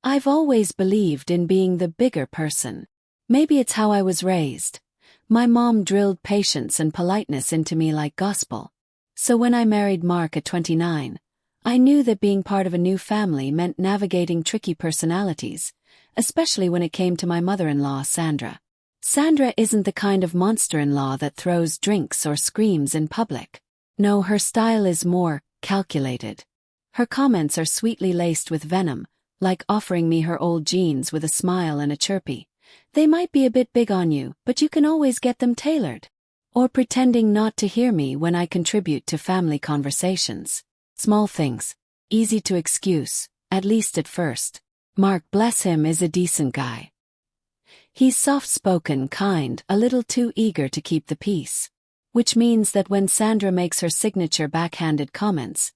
I've always believed in being the bigger person. Maybe it's how I was raised. My mom drilled patience and politeness into me like gospel. So when I married Mark at 29, I knew that being part of a new family meant navigating tricky personalities, especially when it came to my mother-in-law, Sandra. Sandra isn't the kind of monster-in-law that throws drinks or screams in public. No, her style is more calculated. Her comments are sweetly laced with venom, like offering me her old jeans with a smile and a chirpy, "They might be a bit big on you, but you can always get them tailored." Or pretending not to hear me when I contribute to family conversations. Small things. Easy to excuse, at least at first. Mark, bless him, is a decent guy. He's soft-spoken, kind, a little too eager to keep the peace. Which means that when Sandra makes her signature backhanded comments,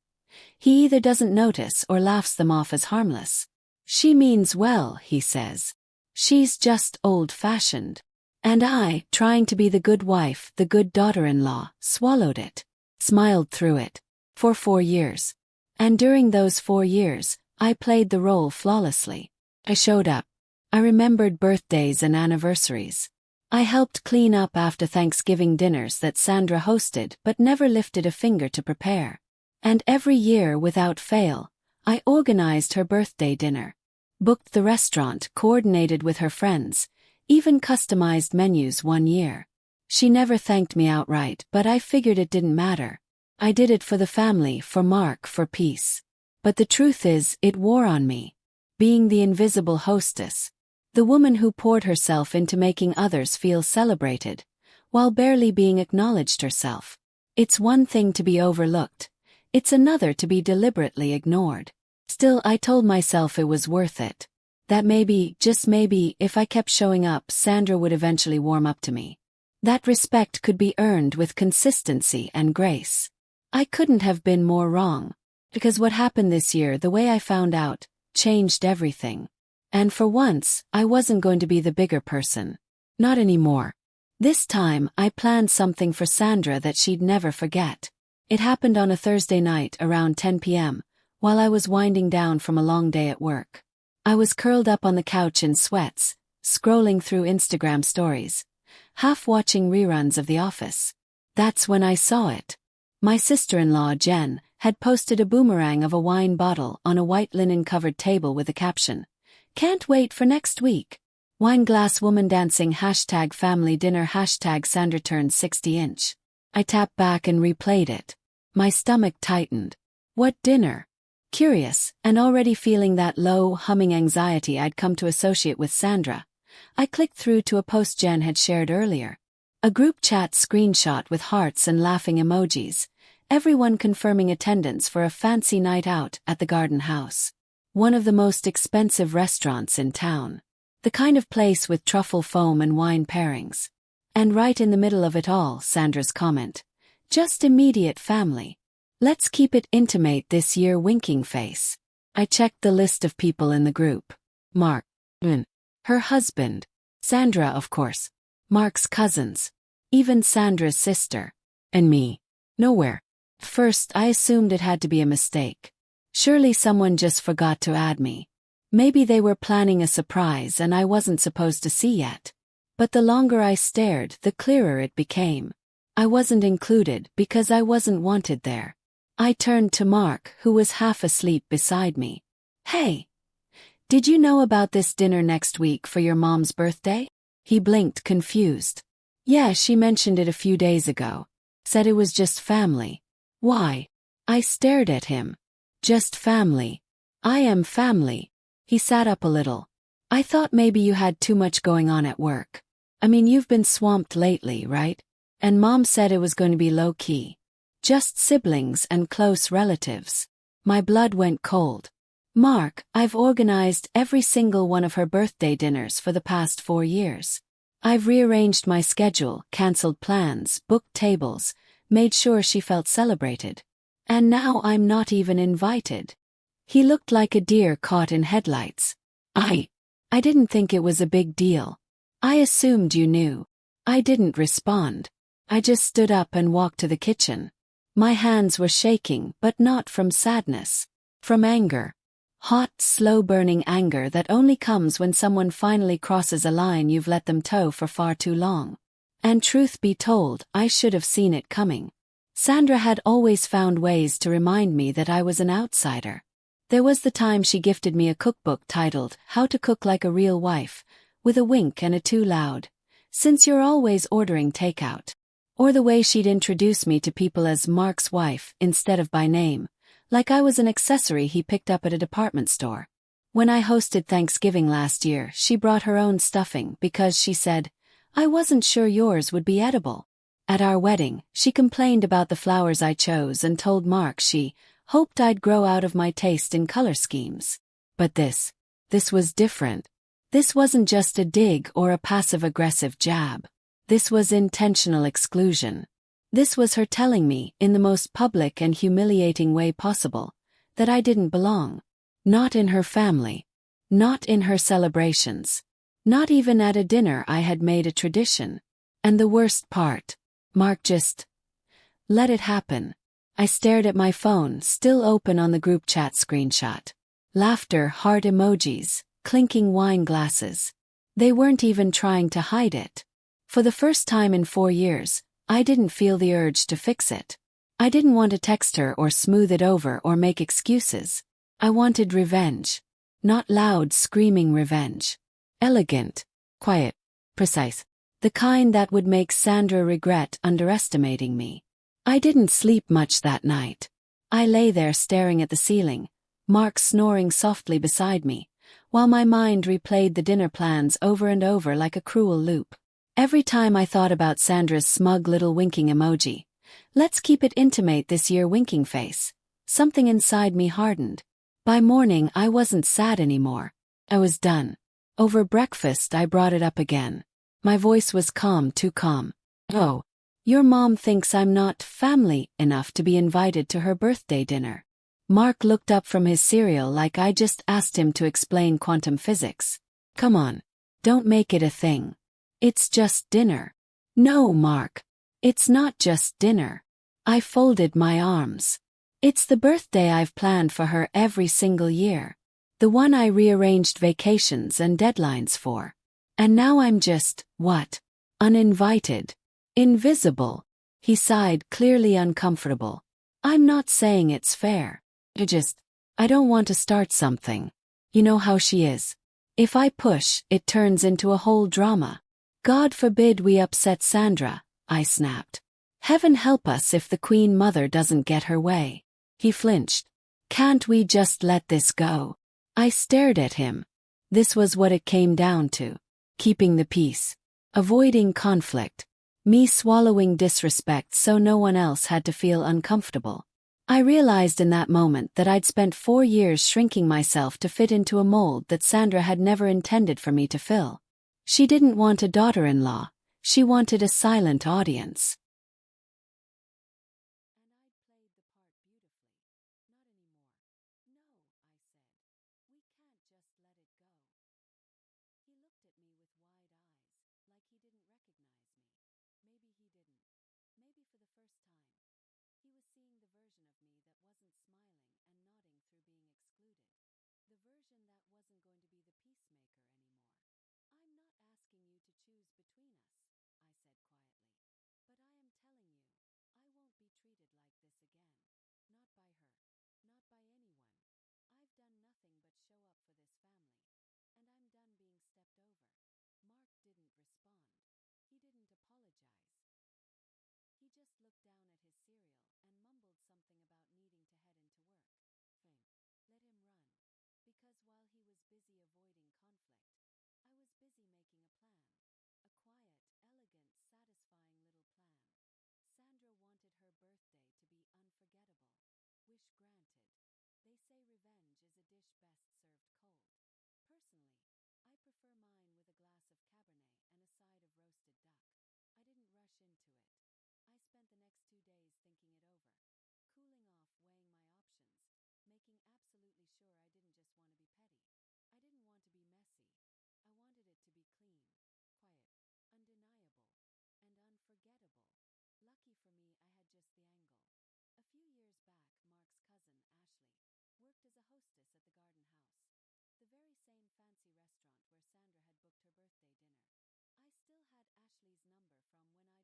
he either doesn't notice or laughs them off as harmless. She means well, he says. She's just old-fashioned. And I, trying to be the good wife, the good daughter-in-law, swallowed it. Smiled through it. For 4 years. And during those 4 years, I played the role flawlessly. I showed up. I remembered birthdays and anniversaries. I helped clean up after Thanksgiving dinners that Sandra hosted but never lifted a finger to prepare. And every year, without fail, I organized her birthday dinner. Booked the restaurant, coordinated with her friends, even customized menus one year. She never thanked me outright, but I figured it didn't matter. I did it for the family, for Mark, for peace. But the truth is, it wore on me. Being the invisible hostess. The woman who poured herself into making others feel celebrated, while barely being acknowledged herself. It's one thing to be overlooked. It's another to be deliberately ignored. Still, I told myself it was worth it. That maybe, just maybe, if I kept showing up, Sandra would eventually warm up to me. That respect could be earned with consistency and grace. I couldn't have been more wrong. Because what happened this year, the way I found out, changed everything. And for once, I wasn't going to be the bigger person. Not anymore. This time, I planned something for Sandra that she'd never forget. It happened on a Thursday night around 10 p.m., while I was winding down from a long day at work. I was curled up on the couch in sweats, scrolling through Instagram stories, half watching reruns of The Office. That's when I saw it. My sister-in-law, Jen, had posted a boomerang of a wine bottle on a white linen-covered table with the caption, "Can't wait for next week. Wine glass woman dancing #family dinner #Sandra turned 60-inch. I tapped back and replayed it. My stomach tightened. What dinner? Curious, and already feeling that low, humming anxiety I'd come to associate with Sandra, I clicked through to a post Jen had shared earlier. A group chat screenshot with hearts and laughing emojis, everyone confirming attendance for a fancy night out at the Garden House. One of the most expensive restaurants in town. The kind of place with truffle foam and wine pairings. And right in the middle of it all, Sandra's comment. Just immediate family. Let's keep it intimate this year, winking face. I checked the list of people in the group. Mark. Her husband. Sandra, of course. Mark's cousins. Even Sandra's sister. And me. Nowhere. First, I assumed it had to be a mistake. Surely someone just forgot to add me. Maybe they were planning a surprise and I wasn't supposed to see yet. But the longer I stared, the clearer it became. I wasn't included because I wasn't wanted there. I turned to Mark, who was half asleep beside me. "Hey, did you know about this dinner next week for your mom's birthday?" He blinked, confused. "Yeah, she mentioned it a few days ago. Said it was just family." "Why?" I stared at him. "Just family. I am family." He sat up a little. "I thought maybe you had too much going on at work. I mean, you've been swamped lately, right? And Mom said it was going to be low-key. Just siblings and close relatives." My blood went cold. "Mark, I've organized every single one of her birthday dinners for the past 4 years. I've rearranged my schedule, canceled plans, booked tables, made sure she felt celebrated. And now I'm not even invited." He looked like a deer caught in headlights. I didn't think it was a big deal. I assumed you knew." I didn't respond. I just stood up and walked to the kitchen. My hands were shaking, but not from sadness. From anger. Hot, slow-burning anger that only comes when someone finally crosses a line you've let them toe for far too long. And truth be told, I should have seen it coming. Sandra had always found ways to remind me that I was an outsider. There was the time she gifted me a cookbook titled, How to Cook Like a Real Wife, with a wink and a too loud, since you're always ordering takeout. Or the way she'd introduce me to people as Mark's wife instead of by name, like I was an accessory he picked up at a department store. When I hosted Thanksgiving last year, she brought her own stuffing because she said, I wasn't sure yours would be edible. At our wedding, she complained about the flowers I chose and told Mark she hoped I'd grow out of my taste in color schemes. But this was different. This wasn't just a dig or a passive-aggressive jab. This was intentional exclusion. This was her telling me, in the most public and humiliating way possible, that I didn't belong. Not in her family. Not in her celebrations. Not even at a dinner I had made a tradition. And the worst part, Mark just let it happen. I stared at my phone, still open on the group chat screenshot. Laughter, heart emojis, clinking wine glasses. They weren't even trying to hide it. For the first time in 4 years, I didn't feel the urge to fix it. I didn't want to text her or smooth it over or make excuses. I wanted revenge. Not loud, screaming revenge. Elegant, quiet, precise. The kind that would make Sandra regret underestimating me. I didn't sleep much that night. I lay there staring at the ceiling, Mark snoring softly beside me, while my mind replayed the dinner plans over and over like a cruel loop. Every time I thought about Sandra's smug little winking emoji, let's keep it intimate this year winking face, something inside me hardened. By morning I wasn't sad anymore. I was done. Over breakfast I brought it up again. My voice was calm, too calm. Oh, your mom thinks I'm not family enough to be invited to her birthday dinner. Mark looked up from his cereal like I just asked him to explain quantum physics. Come on. Don't make it a thing. It's just dinner. No, Mark. It's not just dinner. I folded my arms. It's the birthday I've planned for her every single year. The one I rearranged vacations and deadlines for. And now I'm just, what? Uninvited. Invisible. He sighed, clearly uncomfortable. I'm not saying it's fair. I don't want to start something. You know how she is. If I push, it turns into a whole drama. God forbid we upset Sandra, I snapped. Heaven help us if the Queen Mother doesn't get her way. He flinched. Can't we just let this go? I stared at him. This was what it came down to. Keeping the peace. Avoiding conflict. Me swallowing disrespect so no one else had to feel uncomfortable. I realized in that moment that I'd spent 4 years shrinking myself to fit into a mold that Sandra had never intended for me to fill. She didn't want a daughter-in-law. She wanted a silent audience. And I'd played the part beautifully. Not anymore. No, I said. We can't just let it go. He looked at me with wide eyes, like he didn't recognize me. Maybe he didn't. Maybe for the first time. He was seeing the version of me that wasn't smiling and nodding through being excluded. The version that wasn't going to be the peacemaker anymore. I'm not asking you to choose between us, I said quietly. But I am telling you, I won't be treated like this again. Not by her. Not by anyone. I've done nothing but show up for this family. And I'm done being stepped over. Mark didn't respond. He didn't apologize. He just looked down at his cereal and mumbled something about needing to head into work. Fine. Let him run. Because while he was busy avoiding conflict, I was busy making a plan. A quiet, elegant, satisfying little plan. Sandra wanted her birthday to be unforgettable. Wish granted. They say revenge is a dish best served cold. Personally, I prefer mine with a glass of Cabernet and a side of roasted duck. I didn't rush into it. I spent the next 2 days thinking it over, cooling off, weighing my options, making absolutely sure I didn't just want to be petty. I didn't want to be messy. I wanted it to be clean, quiet, undeniable, and unforgettable. Lucky for me, I had just the angle. A few years back, Mark's cousin, Ashley, worked as a hostess at the Garden House, the very same fancy restaurant where Sandra had booked her birthday dinner. I still had Ashley's number from when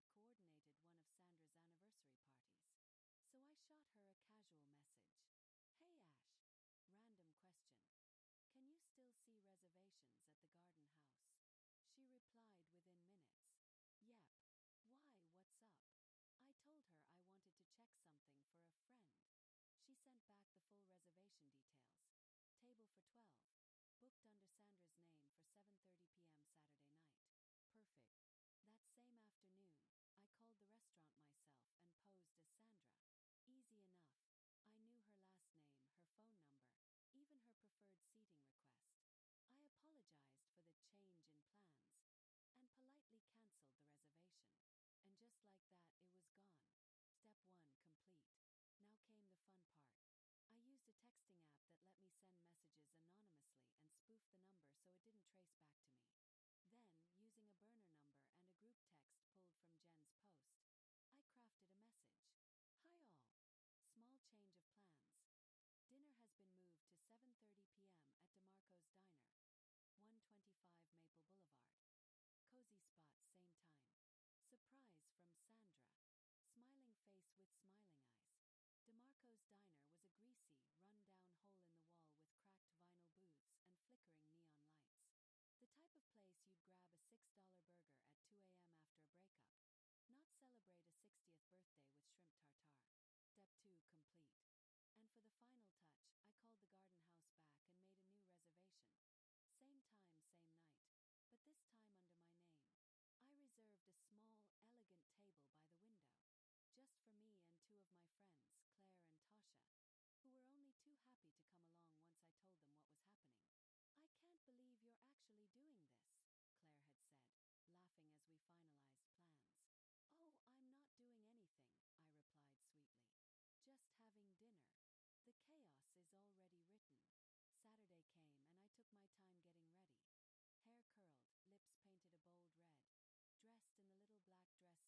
I'd coordinated one of Sandra's anniversary parties. So I shot her a casual message. "Hey Ash. Random question. Can you still see reservations at the Garden House?" She replied within minutes. "Yep. Why, what's up?" I told her I wanted to check something for a friend. She sent back the full reservation details. Table for 12. Booked under Sandra's name for 7:30 p.m. Saturday night. Perfect. That same afternoon, I called the restaurant myself and posed as Sandra. Easy enough. I knew her last name, her phone number, even her preferred seating request. I apologized for the change in plans and politely canceled the reservation. And just like that, it was gone. Step 1 complete. Now came the fun part. I used a texting app that let me send messages anonymously and spoof the number so it didn't trace back to me. Then, using a burner number and a group text pulled from Jen's post, I crafted a message. "Hi all. Small change of plans. Dinner has been moved to 7:30 p.m. at DeMarco's Diner, 125 Maple Boulevard. Cozy spot, same time. Surprise from Sandra. Smiling face with smiling eyes." DeMarco's Diner was a greasy, run-down hole in the wall with cracked vinyl booths and flickering neon lights. The type of place you'd grab a $6 burger at 2 a.m. after a breakup, not celebrate a 60th birthday with shrimp tartare. Step 2 complete. And for the final touch, I called the Garden House back and made a new reservation. Same time, same night, but this time under my name. I reserved a small, elegant table by the window, just for me and two of my friends, Claire and Tasha, who were only too happy to come along once I told them what was happening. "I can't believe you're actually doing this," Claire had said, laughing as we finalized plans. "Oh, I'm not doing anything," I replied sweetly. "Just having dinner. The chaos is already written." Saturday came and I took my time getting ready. Hair curled, lips painted a bold red, dressed in the little black dress Sandra once called too modern for family dinners. I looked like revenge incarnate. Claire picked me up, and we arrived at the Garden House at 7:20 sharp. The maitre d' led us to our table. Perfect view of the front entrance and the main dining room. We ordered a bottle of wine and settled in. I could barely contain my grin. 7:45 they arrived. I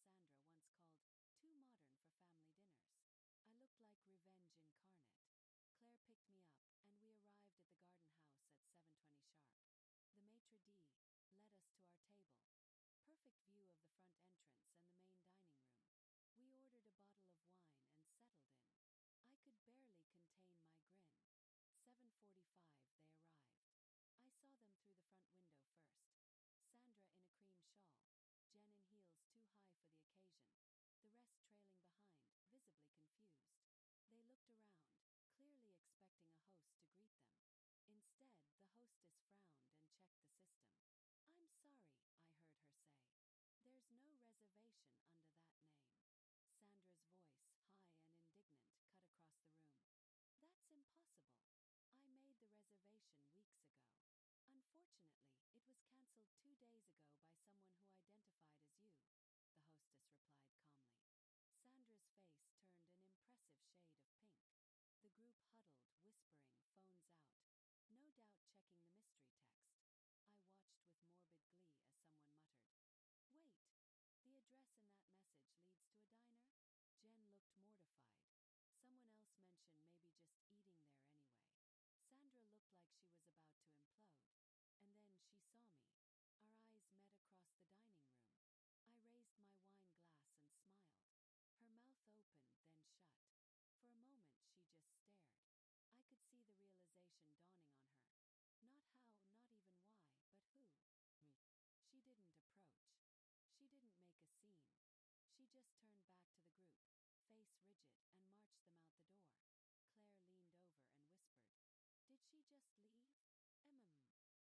saw them through the front window first. Sandra in a cream shawl, Jen in heels too high for the occasion, the rest trailing behind, visibly confused. They looked around, clearly expecting a host to greet them. Instead, the hostess frowned and checked the system. "I'm sorry," I heard her say. "There's no reservation under that name." Sandra's voice, high and indignant, cut across the room. "That's impossible. I made the reservation weeks ago. Unfortunately, it was cancelled 2 days ago by someone who identified as you," the hostess replied calmly. Sandra's face turned an impressive shade of pink. The group huddled, whispering, phones out, no doubt checking the mystery text. I watched with morbid glee as someone muttered, "Wait, the address in that message leads to a diner?" Jen looked mortified. Someone else mentioned maybe just eating there anyway. Sandra looked like she was about to implode. And then she saw me. Our eyes met across the dining room. I raised my wine glass and smiled. Her mouth opened, then shut. For a moment she just stared. I could see the realization dawning on her. Not how, not even why, but who? Me. She didn't approach. She didn't make a scene. She just turned back to the group, face rigid, and marched them out the door. Claire leaned over and whispered, "Did she just leave? And you feel delightfully full of justice," I said, taking another sip of wine. Sandra got her birthday dinner,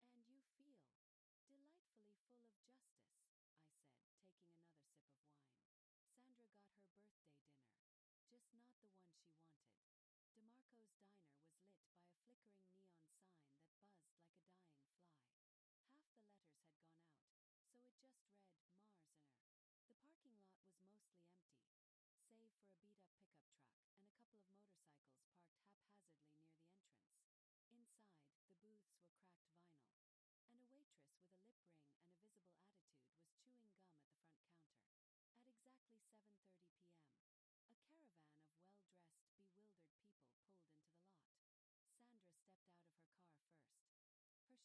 just not the one she wanted. DeMarco's Diner was lit by a flickering neon sign that buzzed like a dying fly. Half the letters had gone out, so it just read Marsener. The parking lot was mostly empty, save for a beat-up pickup truck and a couple of motorcycles parked haphazardly near the entrance. Inside, the booths were cracked vinyl, and a waitress with a lip ring and a visible attitude was chewing gum at the front counter. At exactly 7:30 p.m., a caravan of well-dressed, bewildered people pulled into the lot. stepped out of her car first, her shawl flapping slightly in the breeze like a tattered cape of dignity. Jen followed, teetering in her heels. Mark's cousins, a few aunts, and Sandra's sister. Everyone had dressed up for what they thought was a five-star dinner at the garden house. Instead, they stood blinking at a sad diner that looked like it hadn't been deep cleaned since the 90s. "Is this a joke?" Jen asked, already pulling out her phone. "I don't understand," Sandra snapped. "The text said 125 Maple Boulevard. This is the address." "But why here?" someone asked. "This place doesn't even have cloth napkins." They stood awkwardly for a moment, unsure whether to go in or get back in their cars. Sandra, increasingly red in the face, dialed someone on her phone. She paced in her kitchen. Just in case. So they piled back into their cars, heels clicking and tempers rising. Meanwhile, back at the garden house, I was slicing into a perfectly cooked filet mignon, sipping my second glass of wine, and laughing at one of Claire's jokes. Our table, right near the window, had the ideal view of the entrance. At exactly 7:58 p.m., the doors opened again. And there they were. Sandra stormed in first, heels clacking across the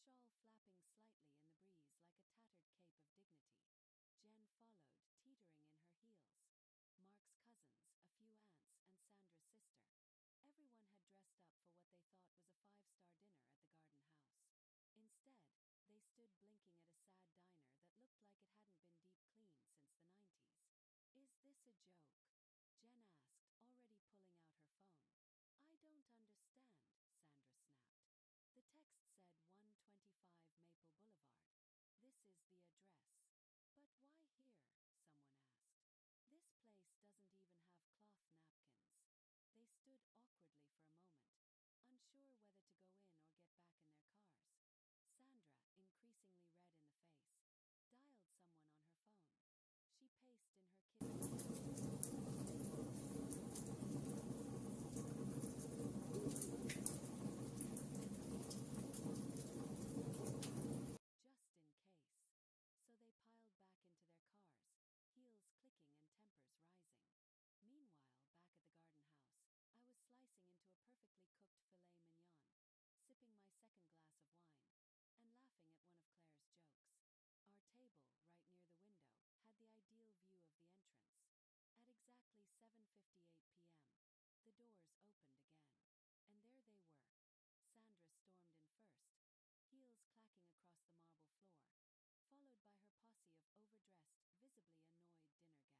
marble floor,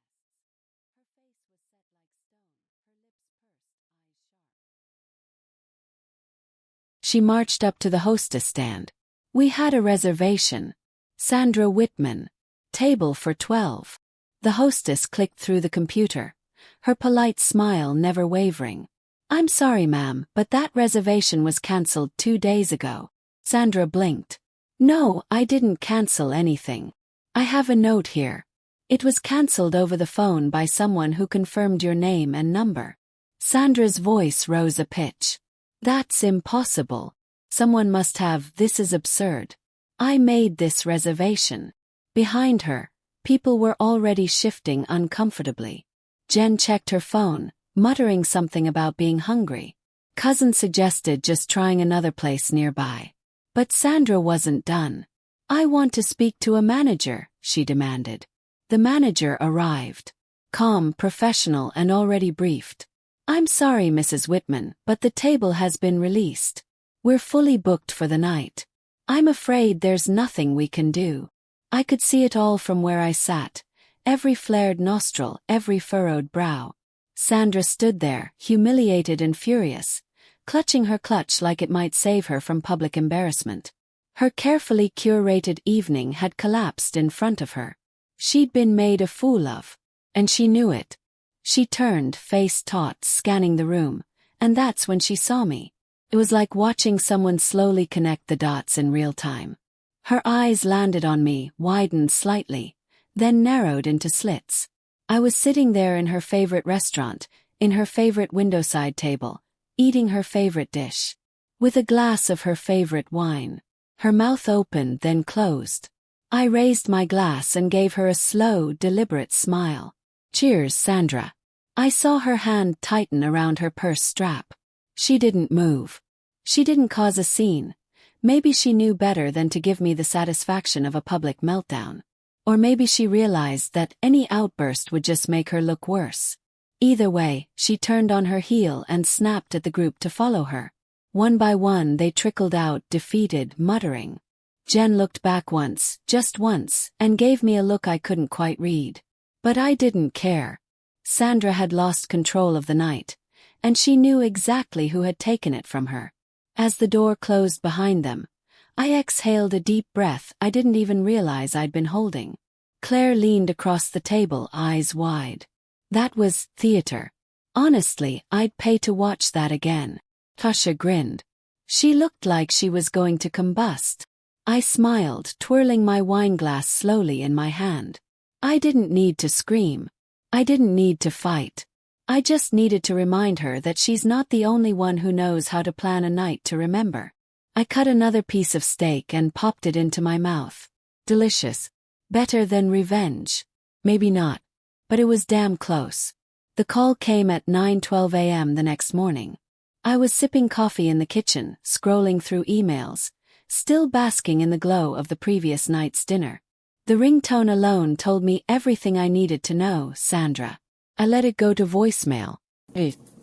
followed by her posse of overdressed, visibly annoyed dinner guests. Her face was set like stone, her lips pursed, eyes sharp. She marched up to the hostess stand. "We had a reservation. Sandra Whitman. Table for 12. The hostess clicked through the computer, her polite smile never wavering. "I'm sorry, ma'am, but that reservation was cancelled 2 days ago." Sandra blinked. "No, I didn't cancel anything. I have a note here. It was cancelled over the phone by someone who confirmed your name and number." Sandra's voice rose a pitch. "That's impossible. Someone must have. This is absurd. I made this reservation." Behind her, people were already shifting uncomfortably. Jen checked her phone, muttering something about being hungry. Cousin suggested just trying another place nearby. But Sandra wasn't done. "I want to speak to a manager," she demanded. The manager arrived. Calm, professional, and already briefed. "I'm sorry, Mrs. Whitman, but the table has been released. We're fully booked for the night. I'm afraid there's nothing we can do." I could see it all from where I sat, every flared nostril, every furrowed brow. Sandra stood there, humiliated and furious, clutching her clutch like it might save her from public embarrassment. Her carefully curated evening had collapsed in front of her. She'd been made a fool of. And she knew it. She turned, face taut, scanning the room, and that's when she saw me. It was like watching someone slowly connect the dots in real time. Her eyes landed on me, widened slightly, then narrowed into slits. I was sitting there in her favorite restaurant, in her favorite windowside table, eating her favorite dish, with a glass of her favorite wine. Her mouth opened, then closed. I raised my glass and gave her a slow, deliberate smile. "Cheers, Sandra." I saw her hand tighten around her purse strap. She didn't move. She didn't cause a scene. Maybe she knew better than to give me the satisfaction of a public meltdown. Or maybe she realized that any outburst would just make her look worse. Either way, she turned on her heel and snapped at the group to follow her. One by one they trickled out, defeated, muttering. Jen looked back once, just once, and gave me a look I couldn't quite read. But I didn't care. Sandra had lost control of the night, and she knew exactly who had taken it from her. As the door closed behind them, I exhaled a deep breath I didn't even realize I'd been holding. Claire leaned across the table, eyes wide. That was theater. Honestly, I'd pay to watch that again. Tasha grinned. She looked like she was going to combust. I smiled, twirling my wineglass slowly in my hand. I didn't need to scream. I didn't need to fight. I just needed to remind her that she's not the only one who knows how to plan a night to remember. I cut another piece of steak and popped it into my mouth. Delicious. Better than revenge. Maybe not. But it was damn close. The call came at 9:12 a.m. the next morning. I was sipping coffee in the kitchen, scrolling through emails, still basking in the glow of the previous night's dinner. The ringtone alone told me everything I needed to know, Sandra. I let it go to voicemail.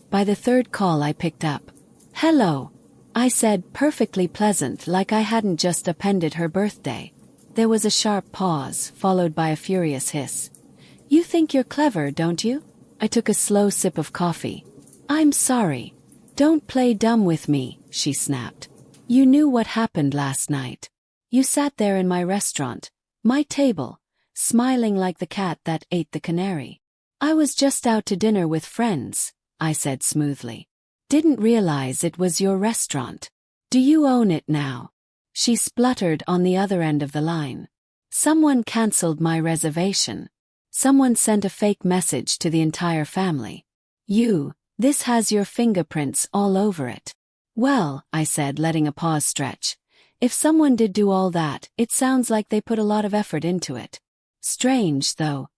By the third call I picked up. "Hello," I said, perfectly pleasant, like I hadn't just appended her birthday. There was a sharp pause, followed by a furious hiss. "You think you're clever, don't you?" I took a slow sip of coffee. "I'm sorry. Don't play dumb with me," she snapped. "You knew what happened last night. You sat there in my restaurant, my table, smiling like the cat that ate the canary." "I was just out to dinner with friends," I said smoothly. "Didn't realize it was your restaurant. Do you own it now?" She spluttered on the other end of the line. "Someone canceled my reservation. Someone sent a fake message to the entire family. This has your fingerprints all over it." "Well," I said, letting a pause stretch, "if someone did do all that, it sounds like they put a lot of effort into it. Strange, though,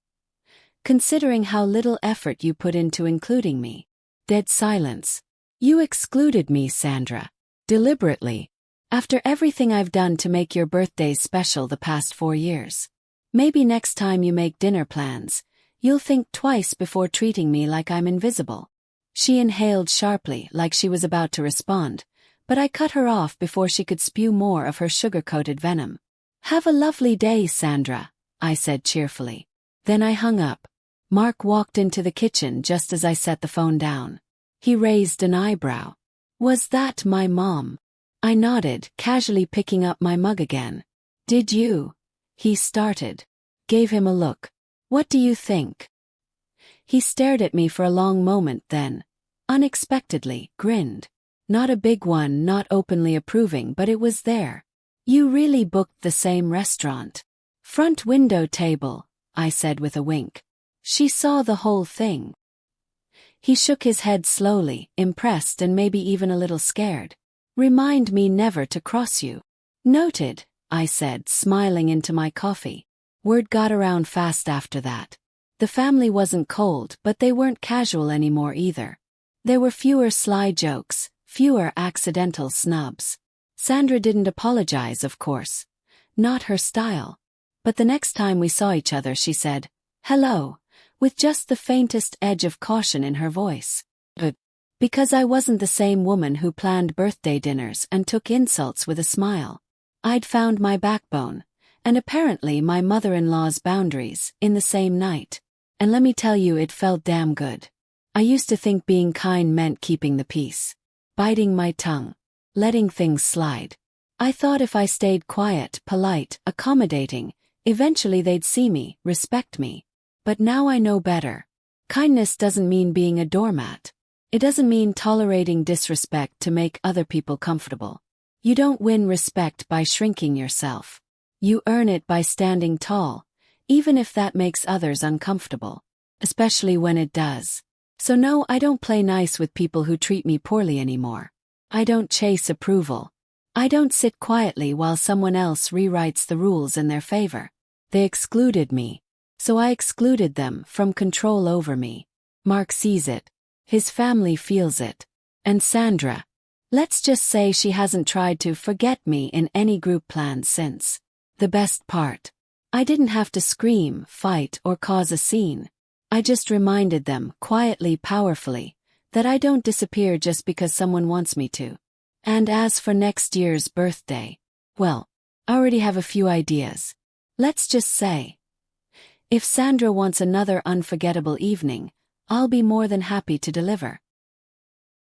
considering how little effort you put into including me." Dead silence. "You excluded me, Sandra. Deliberately. After everything I've done to make your birthdays special the past 4 years. Maybe next time you make dinner plans, you'll think twice before treating me like I'm invisible." She inhaled sharply, like she was about to respond, but I cut her off before she could spew more of her sugar-coated venom. "Have a lovely day, Sandra," I said cheerfully. Then I hung up. Mark walked into the kitchen just as I set the phone down. He raised an eyebrow. "Was that my mom?" I nodded, casually picking up my mug again. "Did you?" He started. Gave him a look. "What do you think?" He stared at me for a long moment, then, unexpectedly, grinned. Not a big one, not openly approving, but it was there. "You really booked the same restaurant?" "Front window table," I said with a wink. "She saw the whole thing." He shook his head slowly, impressed and maybe even a little scared. "Remind me never to cross you." "Noted," I said, smiling into my coffee. Word got around fast after that. The family wasn't cold, but they weren't casual anymore either. There were fewer sly jokes, fewer accidental snubs. Sandra didn't apologize, of course. Not her style. But the next time we saw each other she said, "Hello," with just the faintest edge of caution in her voice. Because I wasn't the same woman who planned birthday dinners and took insults with a smile. I'd found my backbone, and apparently my mother-in-law's boundaries, in the same night. And let me tell you, it felt damn good. I used to think being kind meant keeping the peace. Biting my tongue. Letting things slide. I thought if I stayed quiet, polite, accommodating, eventually they'd see me, respect me. But now I know better. Kindness doesn't mean being a doormat. It doesn't mean tolerating disrespect to make other people comfortable. You don't win respect by shrinking yourself. You earn it by standing tall, even if that makes others uncomfortable. Especially when it does. So no, I don't play nice with people who treat me poorly anymore. I don't chase approval. I don't sit quietly while someone else rewrites the rules in their favor. They excluded me. So I excluded them from control over me. Mark sees it. His family feels it. And Sandra. Let's just say she hasn't tried to forget me in any group plans since. The best part. I didn't have to scream, fight, or cause a scene. I just reminded them, quietly, powerfully, that I don't disappear just because someone wants me to. And as for next year's birthday, well, I already have a few ideas. Let's just say, if Sandra wants another unforgettable evening, I'll be more than happy to deliver.